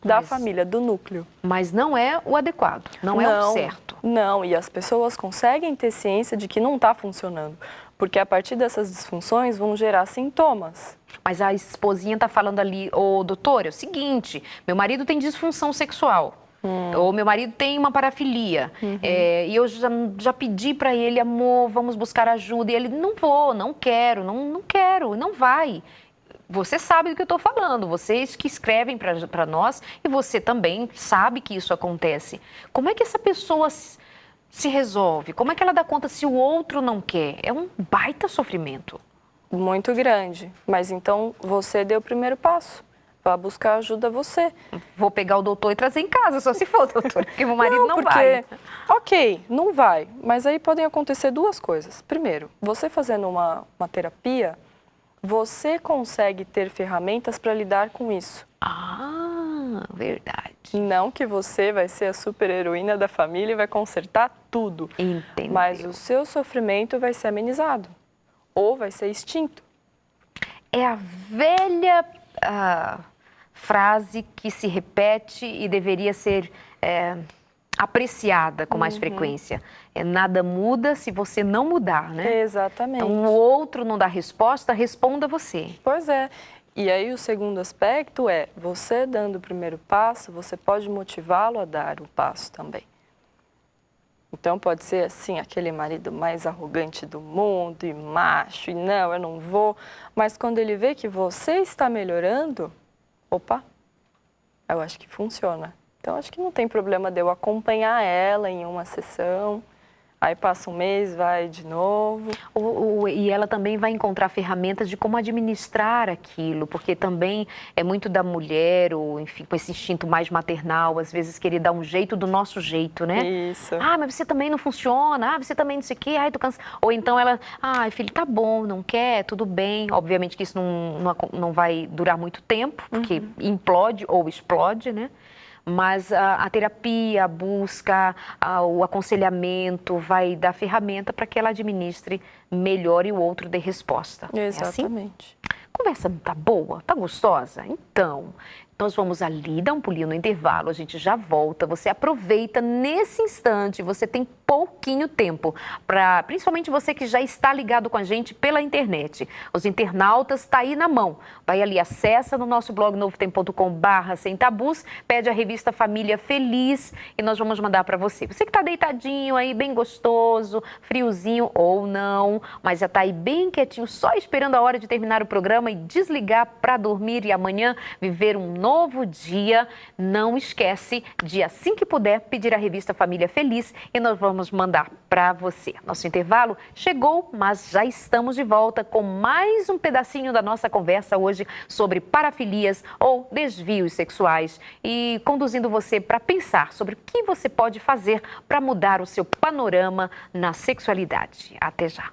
da família, do núcleo. Mas não é o adequado, não é o certo. Não, e as pessoas conseguem ter ciência de que não está funcionando, porque a partir dessas disfunções vão gerar sintomas. Mas a esposinha está falando ali, doutor, é o seguinte, meu marido tem disfunção sexual, ou meu marido tem uma parafilia, e eu já pedi para ele, amor, vamos buscar ajuda, e ele, não vou, não quero, não vai. Você sabe do que eu estou falando, vocês que escrevem para nós, e você também sabe que isso acontece. Como é que essa pessoa se resolve? Como é que ela dá conta se o outro não quer? É um baita sofrimento. Muito grande, mas então você deu o primeiro passo. Vá buscar ajuda você. Vou pegar o doutor e trazer em casa, só se for, doutor, porque meu marido não vai. Ok, não vai, mas aí podem acontecer duas coisas. Primeiro, você fazendo uma terapia, você consegue ter ferramentas para lidar com isso. Verdade. Não que você vai ser a super-heroína da família e vai consertar tudo. Entendeu. Mas o seu sofrimento vai ser amenizado. Ou vai ser extinto. É a velha frase que se repete e deveria ser apreciada com mais frequência. Nada muda se você não mudar, né? Exatamente. Então, o outro não dá resposta, responda você. Pois é. E aí o segundo aspecto é, você dando o primeiro passo, você pode motivá-lo a dar o passo também. Então pode ser assim, aquele marido mais arrogante do mundo e macho, e não, eu não vou. Mas quando ele vê que você está melhorando, opa, eu acho que funciona. Então acho que não tem problema de eu acompanhar ela em uma sessão. Aí passa um mês, vai de novo. E ela também vai encontrar ferramentas de como administrar aquilo, porque também é muito da mulher, ou enfim, com esse instinto mais maternal, às vezes querer dar um jeito do nosso jeito, né? Isso. Mas você também não funciona, você também não sei o quê, tô cansada. Ou então ela, filho, tá bom, não quer, tudo bem. Obviamente que isso não vai durar muito tempo, porque implode ou explode, né? Mas a terapia, a busca, o aconselhamento vai dar ferramenta para que ela administre melhor e o outro dê resposta. Exatamente. É assim? Conversa não tá boa? Tá gostosa? Então, nós vamos ali dar um pulinho no intervalo, a gente já volta. Você aproveita nesse instante, você tem pouquinho tempo, principalmente você que já está ligado com a gente pela internet. Os internautas tá aí na mão. Vai ali, acessa no nosso blog novotempo.com/sem-tabus, pede a revista Família Feliz e nós vamos mandar para você. Você que tá deitadinho aí, bem gostoso, friozinho ou não, mas já tá aí bem quietinho, só esperando a hora de terminar o programa e desligar para dormir e amanhã viver um novo dia. Não esquece de, assim que puder, pedir a revista Família Feliz e nós vamos mandar para você. Nosso intervalo chegou, mas já estamos de volta com mais um pedacinho da nossa conversa hoje sobre parafilias ou desvios sexuais e conduzindo você para pensar sobre o que você pode fazer para mudar o seu panorama na sexualidade. Até já!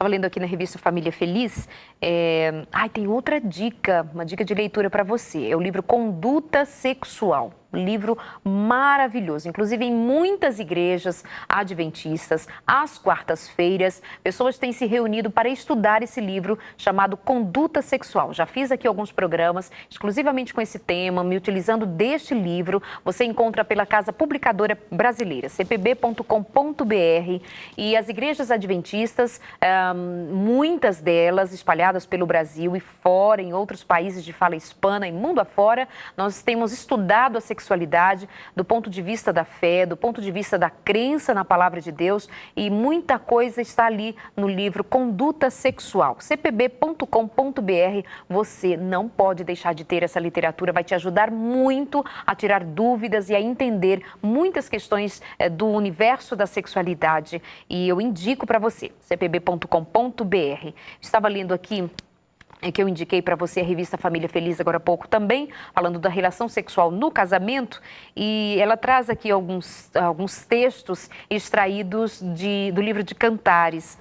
Estava lendo aqui na revista Família Feliz. Tem outra dica, uma dica de leitura para você. É o livro Conduta Sexual. Um livro maravilhoso. Inclusive, em muitas igrejas adventistas, às quartas-feiras, pessoas têm se reunido para estudar esse livro chamado Conduta Sexual. Já fiz aqui alguns programas exclusivamente com esse tema, me utilizando deste livro. Você encontra pela Casa Publicadora Brasileira, cpb.com.br. E as igrejas adventistas, muitas delas espalhadas pelo Brasil e fora, em outros países de fala hispana e mundo afora, nós temos estudado a sexualidade do ponto de vista da fé, do ponto de vista da crença na palavra de Deus, e muita coisa está ali no livro Conduta Sexual. cpb.com.br. Você não pode deixar de ter essa literatura, vai te ajudar muito a tirar dúvidas e a entender muitas questões do universo da sexualidade, e eu indico para você, cpb.com.br. Estava lendo aqui que eu indiquei para você a revista Família Feliz agora há pouco também, falando da relação sexual no casamento, e ela traz aqui alguns textos extraídos do livro de Cantares,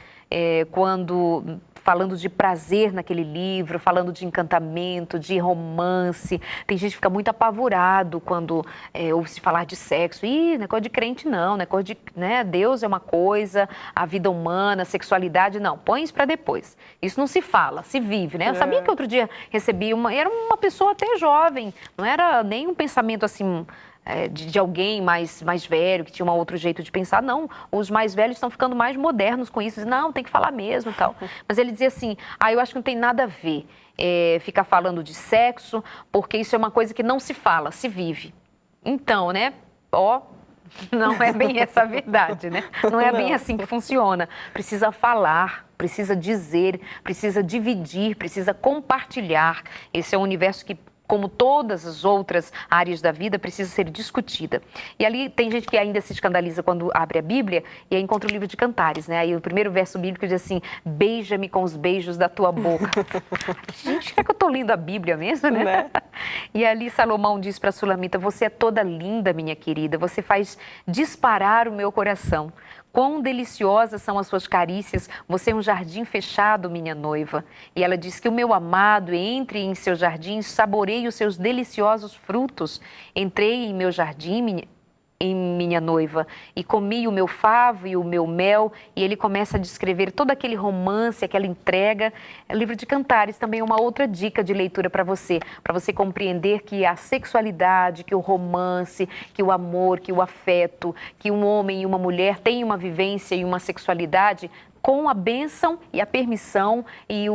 falando de prazer naquele livro, falando de encantamento, de romance. Tem gente que fica muito apavorado quando ouve-se falar de sexo. Negócio de crente não, negócio de, Deus é uma coisa, a vida humana, a sexualidade, não. Põe isso para depois. Isso não se fala, se vive, né? Eu sabia que outro dia recebi era uma pessoa até jovem, não era nem um pensamento assim de alguém mais velho, que tinha um outro jeito de pensar. Não, os mais velhos estão ficando mais modernos com isso. Não, tem que falar mesmo e tal. Mas ele dizia assim, eu acho que não tem nada a ver ficar falando de sexo, porque isso é uma coisa que não se fala, se vive. Então, né, não é bem essa a verdade, né? Não é bem assim que funciona. Precisa falar, precisa dizer, precisa dividir, precisa compartilhar. Esse é um universo que, como todas as outras áreas da vida, precisa ser discutida. E ali tem gente que ainda se escandaliza quando abre a Bíblia e aí encontra o livro de Cantares, né? Aí o primeiro verso bíblico diz assim, beija-me com os beijos da tua boca. Gente, será que eu estou lendo a Bíblia mesmo, né? E ali Salomão diz para Sulamita, você é toda linda, minha querida, você faz disparar o meu coração. Quão deliciosas são as suas carícias, você é um jardim fechado, minha noiva. E ela diz que o meu amado entre em seu jardim, saboreie os seus deliciosos frutos. Entrei em meu jardim, em minha noiva, e comi o meu favo e o meu mel, e ele começa a descrever todo aquele romance, aquela entrega. O livro de Cantares também é uma outra dica de leitura para você compreender que a sexualidade, que o romance, que o amor, que o afeto, que um homem e uma mulher têm uma vivência e uma sexualidade com a bênção e a permissão e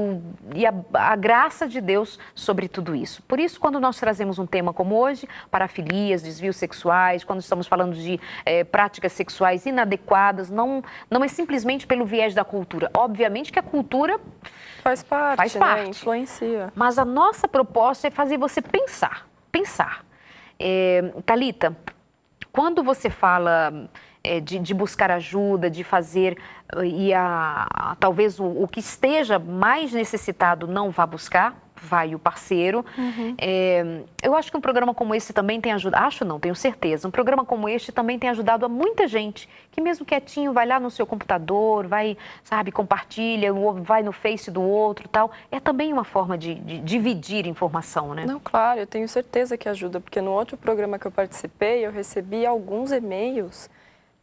a graça de Deus sobre tudo isso. Por isso, quando nós trazemos um tema como hoje, parafilias, desvios sexuais, quando estamos falando de práticas sexuais inadequadas, não é simplesmente pelo viés da cultura. Obviamente que a cultura faz parte. Né? Influencia. Mas a nossa proposta é fazer você pensar. Thalita, quando você fala de buscar ajuda, de fazer, talvez o que esteja mais necessitado não vá buscar, vai o parceiro. Eu acho que um programa como esse também tem ajudado, tenho certeza, um programa como este também tem ajudado a muita gente, que mesmo quietinho vai lá no seu computador, vai, compartilha, vai no Face do outro, tal. É também uma forma de dividir informação, né? Não, claro, eu tenho certeza que ajuda, porque no outro programa que eu participei, eu recebi alguns e-mails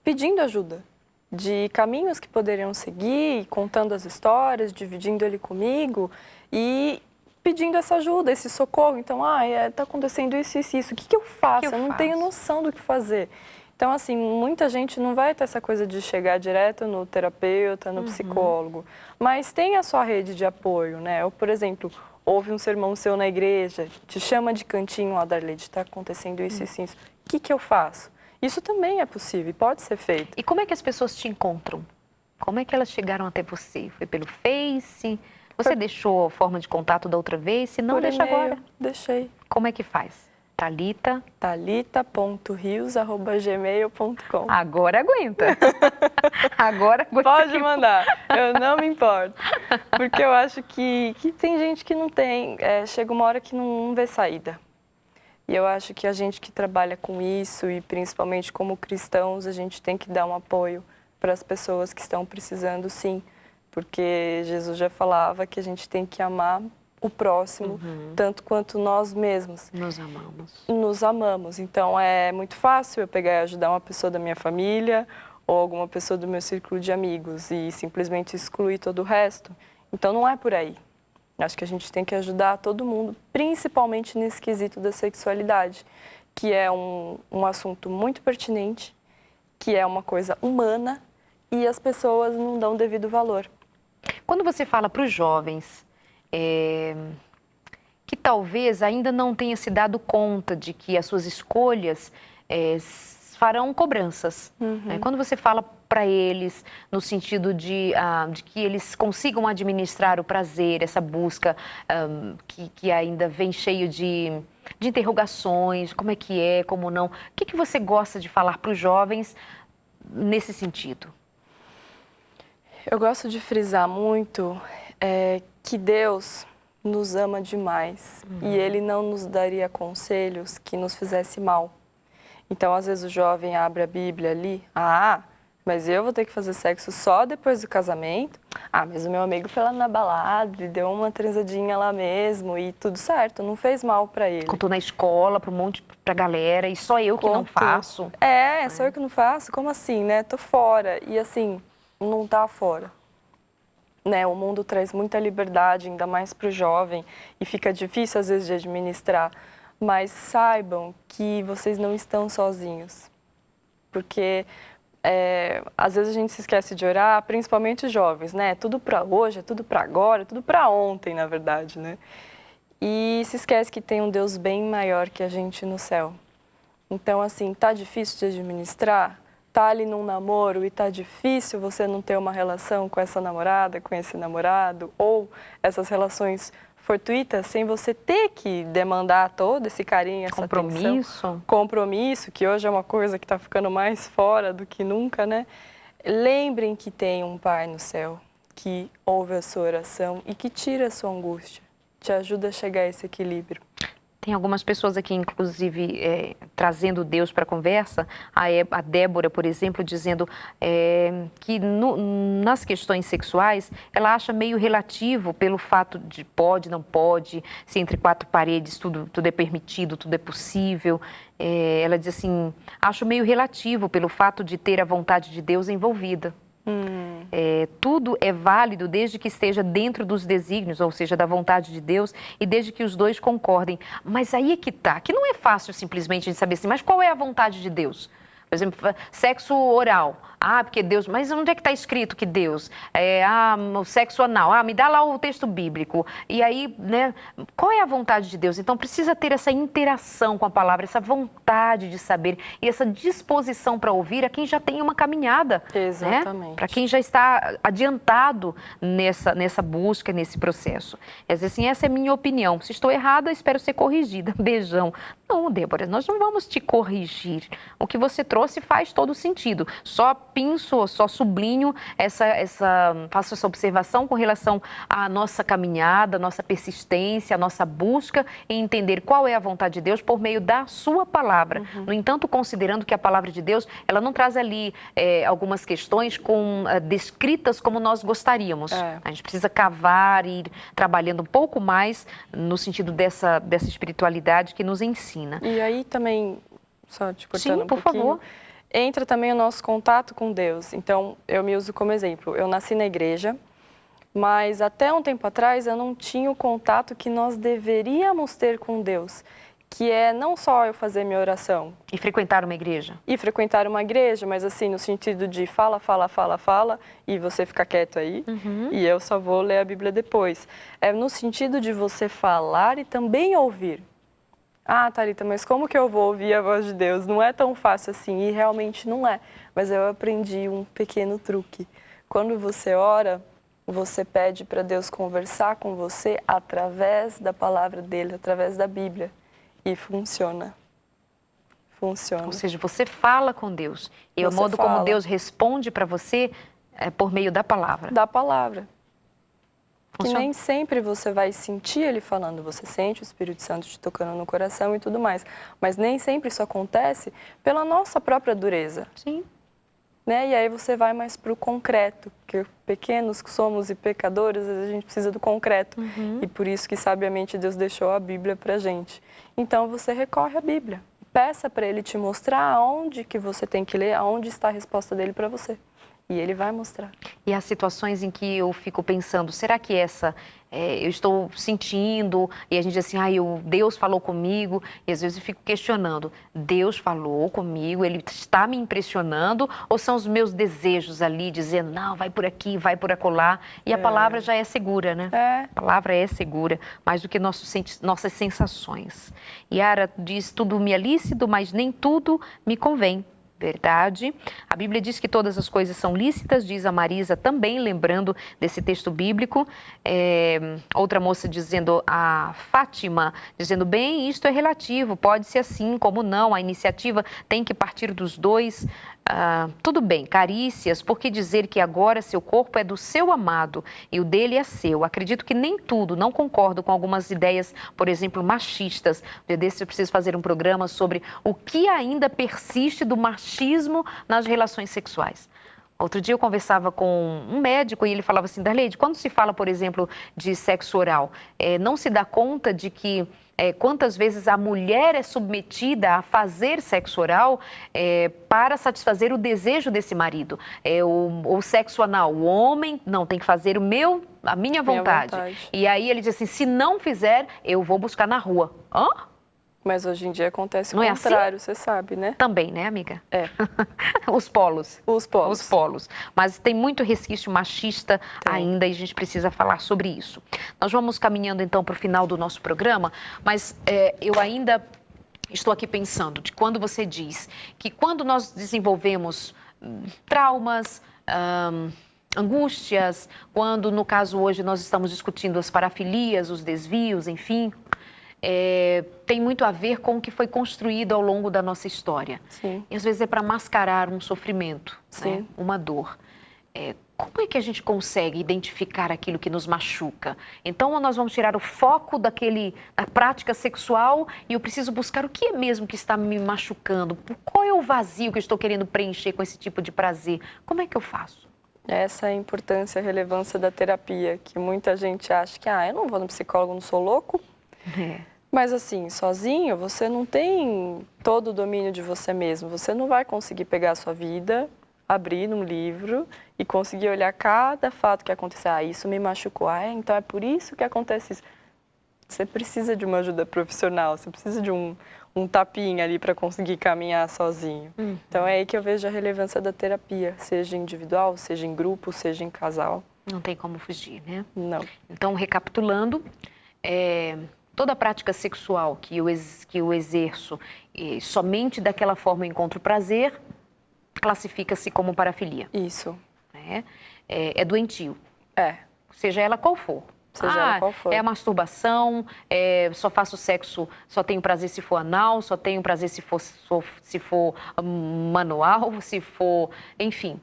pedindo ajuda, de caminhos que poderiam seguir, contando as histórias, dividindo ele comigo e pedindo essa ajuda, esse socorro. Então, está acontecendo isso, o que eu faço? Eu não tenho noção do que fazer. Então, assim, muita gente não vai ter essa coisa de chegar direto no terapeuta, no psicólogo, mas tem a sua rede de apoio, né? Ou, por exemplo, ouve um sermão seu na igreja, te chama de cantinho, Darleide, está acontecendo isso, isso. O que eu faço? Isso também é possível e pode ser feito. E como é que as pessoas te encontram? Como é que elas chegaram até você? Foi pelo Face? Você deixou a forma de contato da outra vez? Se não, deixa agora. Deixei. Como é que faz? Thalita? Thalita.rios@gmail.com. Agora aguenta. Agora aguenta. Pode mandar, eu não me importo. Porque eu acho que tem gente que não tem, chega uma hora que não vê saída. E eu acho que a gente que trabalha com isso, e principalmente como cristãos, a gente tem que dar um apoio para as pessoas que estão precisando, sim, porque Jesus já falava que a gente tem que amar o próximo tanto quanto nós mesmos. Nos amamos. Então é muito fácil eu pegar e ajudar uma pessoa da minha família ou alguma pessoa do meu círculo de amigos e simplesmente excluir todo o resto. Então não é por aí. Acho que a gente tem que ajudar todo mundo, principalmente nesse quesito da sexualidade, que é um assunto muito pertinente, que é uma coisa humana e as pessoas não dão devido valor. Quando você fala para os jovens que talvez ainda não tenha se dado conta de que as suas escolhas farão cobranças, né? Quando você fala para eles no sentido de que eles consigam administrar o prazer, essa busca que ainda vem cheio de interrogações, como é, como não, o que você gosta de falar para os jovens nesse sentido? Eu gosto de frisar muito que Deus nos ama demais e Ele não nos daria conselhos que nos fizesse mal. Então, às vezes o jovem abre a Bíblia ali, mas eu vou ter que fazer sexo só depois do casamento? Mas o meu amigo foi lá na balada e deu uma transadinha lá mesmo e tudo certo, não fez mal pra ele. Contou na escola, pra galera, e só eu que não faço. Só eu que não faço? Como assim, né? Tô fora. E assim, não tá fora. Né? O mundo traz muita liberdade, ainda mais pro jovem, e fica difícil às vezes de administrar. Mas saibam que vocês não estão sozinhos. Porque às vezes a gente se esquece de orar, principalmente os jovens, né? Tudo para hoje, é tudo para agora, é tudo para ontem, na verdade, né? E se esquece que tem um Deus bem maior que a gente no céu. Então, assim, tá difícil de administrar? Tá ali num namoro e tá difícil você não ter uma relação com essa namorada, com esse namorado, ou essas relações fortuitas, sem você ter que demandar todo esse carinho, essa atenção. Compromisso, que hoje é uma coisa que está ficando mais fora do que nunca, né? Lembrem que tem um Pai no céu que ouve a sua oração e que tira a sua angústia, te ajuda a chegar a esse equilíbrio. Tem algumas pessoas aqui, inclusive, trazendo Deus para a conversa. A Débora, por exemplo, dizendo que nas questões sexuais, ela acha meio relativo pelo fato de pode, não pode, se entre quatro paredes tudo é permitido, tudo é possível. Ela diz assim, acho meio relativo pelo fato de ter a vontade de Deus envolvida. Tudo é válido desde que esteja dentro dos desígnios, ou seja, da vontade de Deus, e desde que os dois concordem. Mas aí é que tá, que não é fácil simplesmente de saber assim, mas qual é a vontade de Deus? Por exemplo, sexo oral. Porque Deus... Mas onde é que está escrito que Deus? O sexo anal. Me dá lá o texto bíblico. E aí, né? Qual é a vontade de Deus? Então, precisa ter essa interação com a palavra, essa vontade de saber e essa disposição para ouvir a quem já tem uma caminhada. Exatamente. Né? Para quem já está adiantado nessa busca, nesse processo. Assim, essa é a minha opinião. Se estou errada, espero ser corrigida. Beijão. Não, Débora, nós não vamos te corrigir. O que você trouxe faz todo sentido. Só pinço, só sublinho faço essa observação com relação à nossa caminhada, nossa persistência, a nossa busca em entender qual é a vontade de Deus por meio da sua palavra. No entanto, considerando que a palavra de Deus, ela não traz ali algumas questões descritas como nós gostaríamos. A gente precisa cavar e ir trabalhando um pouco mais no sentido dessa espiritualidade que nos ensina. E aí também, só te cortando Sim, um por pouquinho, favor. Entra também o nosso contato com Deus. Então, eu me uso como exemplo. Eu nasci na igreja, mas até um tempo atrás eu não tinha o contato que nós deveríamos ter com Deus, que é não só eu fazer minha oração. E frequentar uma igreja. E frequentar uma igreja, mas assim, no sentido de fala, e você fica quieto aí, e eu só vou ler a Bíblia depois. É no sentido de você falar e também ouvir. Thalita, mas como que eu vou ouvir a voz de Deus? Não é tão fácil assim, e realmente não é. Mas eu aprendi um pequeno truque. Quando você ora, você pede para Deus conversar com você através da palavra dele, através da Bíblia. E funciona. Funciona. Ou seja, você fala com Deus. E o modo como Deus responde para você é por meio da palavra. Da palavra. Que nem sempre você vai sentir ele falando, você sente o Espírito Santo te tocando no coração e tudo mais. Mas nem sempre isso acontece pela nossa própria dureza. Sim. né? E aí você vai mais para o concreto, porque pequenos que somos e pecadores, a gente precisa do concreto. E por isso que sabiamente Deus deixou a Bíblia para a gente. Então você recorre à Bíblia, peça para Ele te mostrar aonde que você tem que ler, aonde está a resposta dele para você. E Ele vai mostrar. E há situações em que eu fico pensando, será que eu estou sentindo, e a gente diz assim, Deus falou comigo, e às vezes eu fico questionando, Deus falou comigo, Ele está me impressionando, ou são os meus desejos ali, dizendo, não, vai por aqui, vai por acolá, e a palavra já é segura, né? A palavra é segura, mais do que nossas sensações. Yara diz, tudo me é lícito, mas nem tudo me convém. Verdade. A Bíblia diz que todas as coisas são lícitas, diz a Marisa também, lembrando desse texto bíblico. Outra moça dizendo, a Fátima, dizendo, bem, isto é relativo, pode ser assim, como não, a iniciativa tem que partir dos dois. Tudo bem, carícias, por que dizer que agora seu corpo é do seu amado e o dele é seu? Acredito que nem tudo, não concordo com algumas ideias, por exemplo, machistas. Desse eu preciso fazer um programa sobre o que ainda persiste do machismo nas relações sexuais. Outro dia eu conversava com um médico e ele falava assim, Darleide, quando se fala, por exemplo, de sexo oral, não se dá conta de que quantas vezes a mulher é submetida a fazer sexo oral para satisfazer o desejo desse marido. O sexo anal, o homem não tem que fazer a minha vontade. E aí ele diz assim, se não fizer, eu vou buscar na rua. Hã? Mas hoje em dia acontece o contrário, você sabe, né? Também, né, amiga? Os polos. Os polos. Mas tem muito resquício machista ainda e a gente precisa falar sobre isso. Nós vamos caminhando então para o final do nosso programa, mas eu ainda estou aqui pensando de quando você diz que quando nós desenvolvemos traumas, angústias, quando no caso hoje nós estamos discutindo as parafilias, os desvios, enfim... tem muito a ver com o que foi construído ao longo da nossa história. Sim. E às vezes é para mascarar um sofrimento, né? Uma dor. Como é que a gente consegue identificar aquilo que nos machuca? Então nós vamos tirar o foco da prática sexual e eu preciso buscar o que é mesmo que está me machucando? Qual é o vazio que eu estou querendo preencher com esse tipo de prazer? Como é que eu faço? Essa é a importância e a relevância da terapia, que muita gente acha que eu não vou no psicólogo, não sou louco. Mas assim, sozinho, você não tem todo o domínio de você mesmo. Você não vai conseguir pegar a sua vida, abrir num livro e conseguir olhar cada fato que aconteceu. Isso me machucou. Então é por isso que acontece isso. Você precisa de uma ajuda profissional, você precisa de um tapinha ali para conseguir caminhar sozinho. Então é aí que eu vejo a relevância da terapia, seja individual, seja em grupo, seja em casal. Não tem como fugir, né? Não. Então, recapitulando... toda prática sexual que eu exerço somente daquela forma eu encontro prazer, classifica-se como parafilia. Isso. É doentio. Seja ela qual for. Ela qual for. É a masturbação, só faço sexo, só tenho prazer se for anal, só tenho prazer se for manual, se for, enfim...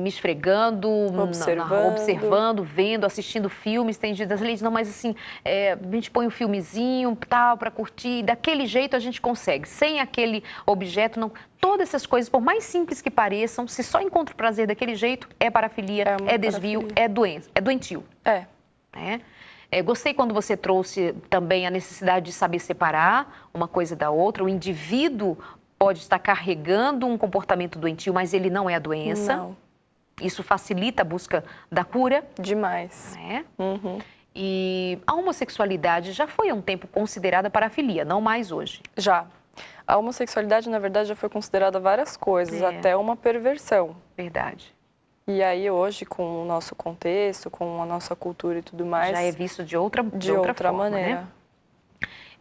me esfregando, observando, vendo, assistindo filmes, tem gente das leis, não, mas assim, a gente põe um filmezinho, tal, para curtir, daquele jeito a gente consegue, sem aquele objeto, não. Todas essas coisas, por mais simples que pareçam, se só encontro prazer daquele jeito, é parafilia, é desvio, é doença, é doentio. Gostei quando você trouxe também a necessidade de saber separar uma coisa da outra, o indivíduo pode estar carregando um comportamento doentio, mas ele não é a doença. Não. Isso facilita a busca da cura. Demais. E a homossexualidade já foi há um tempo considerada parafilia, não mais hoje. Já. A homossexualidade, na verdade, já foi considerada várias coisas, até uma perversão. Verdade. E aí hoje, com o nosso contexto, com a nossa cultura e tudo mais... Já é visto de outra forma, maneira. Né?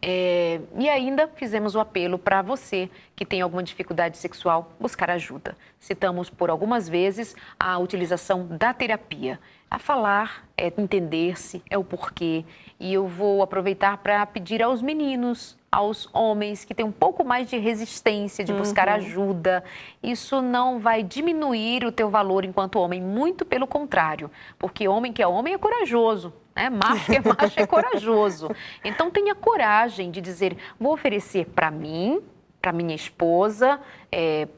E ainda fizemos o apelo para você que tem alguma dificuldade sexual buscar ajuda. Citamos por algumas vezes a utilização da terapia. A falar, entender-se, é o porquê. E eu vou aproveitar para pedir aos meninos, aos homens que têm um pouco mais de resistência, de buscar ajuda. Isso não vai diminuir o teu valor enquanto homem, muito pelo contrário. Porque homem que é homem é corajoso. Macho que é macho é corajoso. Então tenha coragem de dizer, vou oferecer para mim, para minha esposa,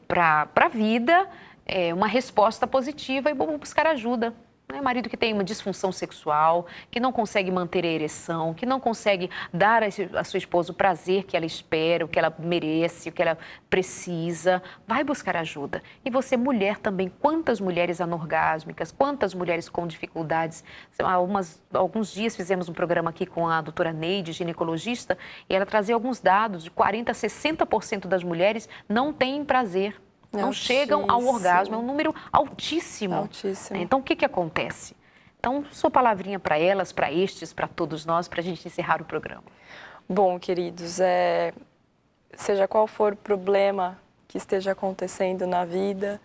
para a vida, uma resposta positiva e vamos buscar ajuda. Marido que tem uma disfunção sexual, que não consegue manter a ereção, que não consegue dar a sua esposa o prazer que ela espera, o que ela merece, o que ela precisa, vai buscar ajuda. E você, mulher também, quantas mulheres anorgásmicas, quantas mulheres com dificuldades. Alguns dias fizemos um programa aqui com a doutora Neide, ginecologista, e ela trazia alguns dados de 40% a 60% das mulheres não têm prazer. Não chegam ao orgasmo, é um número altíssimo. Altíssimo. Então, o que acontece? Então, sua palavrinha para elas, para estes, para todos nós, para a gente encerrar o programa. Bom, queridos, seja qual for o problema que esteja acontecendo na vida,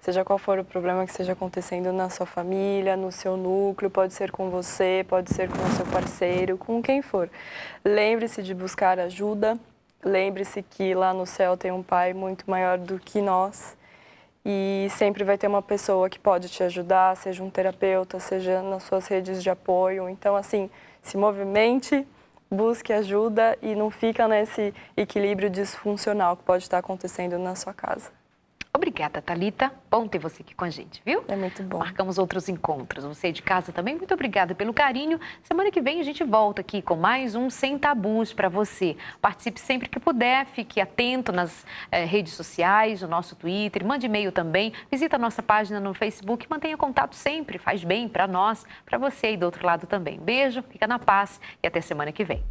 seja qual for o problema que esteja acontecendo na sua família, no seu núcleo, pode ser com você, pode ser com o seu parceiro, com quem for. Lembre-se de buscar ajuda. Lembre-se que lá no céu tem um Pai muito maior do que nós e sempre vai ter uma pessoa que pode te ajudar, seja um terapeuta, seja nas suas redes de apoio. Então, assim, se movimente, busque ajuda e não fica nesse equilíbrio disfuncional que pode estar acontecendo na sua casa. Obrigada, Thalita. Bom ter você aqui com a gente, viu? É muito bom. Marcamos outros encontros. Você de casa também, muito obrigada pelo carinho. Semana que vem a gente volta aqui com mais um Sem Tabus para você. Participe sempre que puder, fique atento nas redes sociais, no nosso Twitter, mande e-mail também, visita a nossa página no Facebook, mantenha contato sempre, faz bem para nós, para você e do outro lado também. Beijo, fica na paz e até semana que vem.